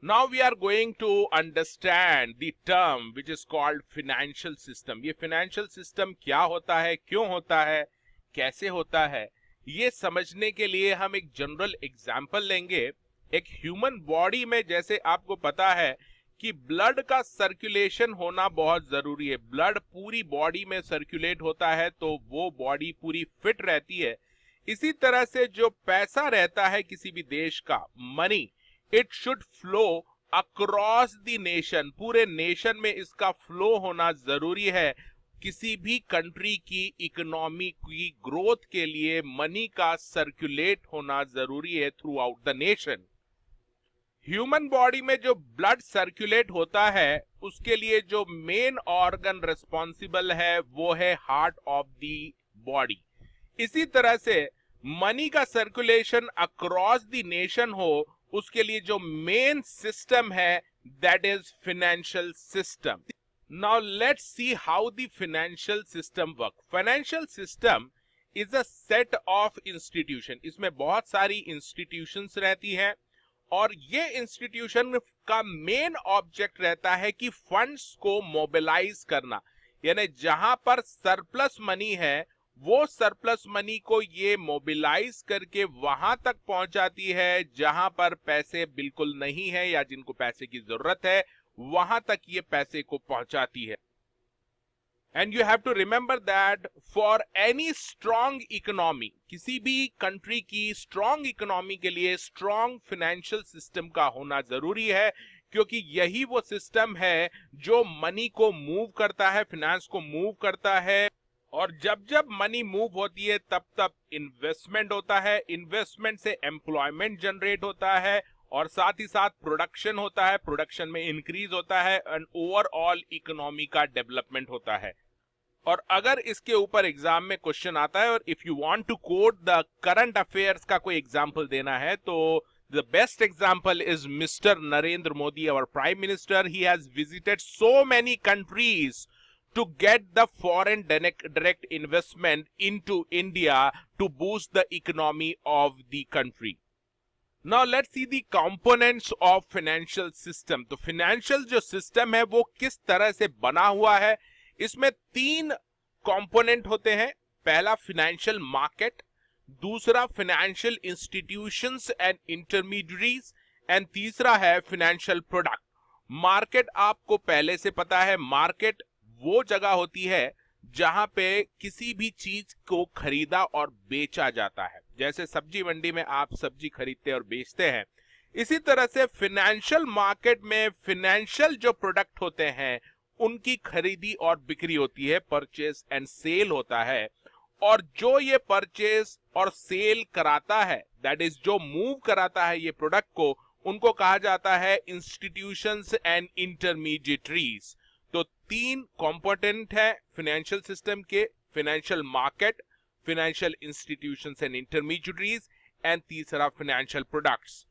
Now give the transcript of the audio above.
Now we are going to understand the term which is called financial system. ये financial system क्या होता है, क्यों होता है, कैसे होता है, ये समझने के लिए हम एक जनरल एग्जाम्पल लेंगे. एक ह्यूमन बॉडी में जैसे आपको पता है कि ब्लड का सर्कुलेशन होना बहुत जरूरी है. ब्लड पूरी बॉडी में सर्कुलेट होता है तो वो बॉडी पूरी फिट रहती है. इसी तरह से जो पैसा रहता है किसी भी देश का, money, it should flow across the nation. पूरे नेशन में इसका फ्लो होना जरूरी है. किसी भी कंट्री की इकोनॉमी की ग्रोथ के लिए मनी का सर्कुलेट होना जरूरी है through out the nation. Human body में जो ब्लड सर्कुलेट होता है उसके लिए जो मेन ऑर्गन रिस्पॉन्सिबल है वो है हार्ट ऑफ द बॉडी. इसी तरह से मनी का सर्कुलेशन अक्रॉस द नेशन हो उसके लिए जो मेन सिस्टम है that is financial system. Now let's see how the financial system work. Financial system is a set of institution. इसमें बहुत सारी इंस्टीट्यूशंस रहती हैं और ये इंस्टीट्यूशन का मेन ऑब्जेक्ट रहता है कि फंड्स को मोबिलाइज करना. यानी जहां पर सरप्लस मनी है वो सरप्लस मनी को ये मोबिलाइज करके वहां तक पहुंचाती है जहां पर पैसे बिल्कुल नहीं है या जिनको पैसे की जरूरत है वहां तक ये पैसे को पहुंचाती है. And you have to remember that for any strong economy, किसी भी कंट्री की स्ट्रॉन्ग इकोनॉमी के लिए स्ट्रॉन्ग फाइनेंशियल सिस्टम का होना जरूरी है, क्योंकि यही वो सिस्टम है जो मनी को मूव करता है, फाइनेंस को मूव करता है. और जब जब मनी मूव होती है तब तब इन्वेस्टमेंट होता है. इन्वेस्टमेंट से एम्प्लॉयमेंट जनरेट होता है और साथ ही साथ प्रोडक्शन होता है. प्रोडक्शन में इंक्रीज होता है एंड ओवरऑल इकोनॉमी का डेवलपमेंट होता है. और अगर इसके ऊपर एग्जाम में क्वेश्चन आता है और if you want to quote the current affairs का कोई एग्जांपल देना है तो the best example is Mr. Narendra Modi, our Prime Minister. He has visited so many countries to get the foreign direct investment into India to boost the economy of the country. Now let's see the components of financial system. तो financial जो system है वो किस तरह से बना हुआ है. इसमें 3 component होते हैं. पहला financial market, दूसरा financial institutions and intermediaries and तीसरा है financial product. मार्केट आपको पहले से पता है, मार्केट वो जगह होती है जहां पे किसी भी चीज को खरीदा और बेचा जाता है. जैसे सब्जी मंडी में आप सब्जी खरीदते और बेचते हैं, इसी तरह से फाइनेंशियल मार्केट में फाइनेंशियल जो प्रोडक्ट होते हैं उनकी खरीदी और बिक्री होती है, परचेज एंड सेल होता है. और जो ये परचेज और सेल कराता है, दैट इज जो मूव कराता है ये प्रोडक्ट को, उनको कहा जाता है इंस्टीट्यूशंस एंड इंटरमीडिएटरीज. तो 3 कंपोनेंट है फाइनेंशियल सिस्टम के, financial market, financial institutions and intermediaries and तीसरा फाइनेंशियल प्रोडक्ट्स.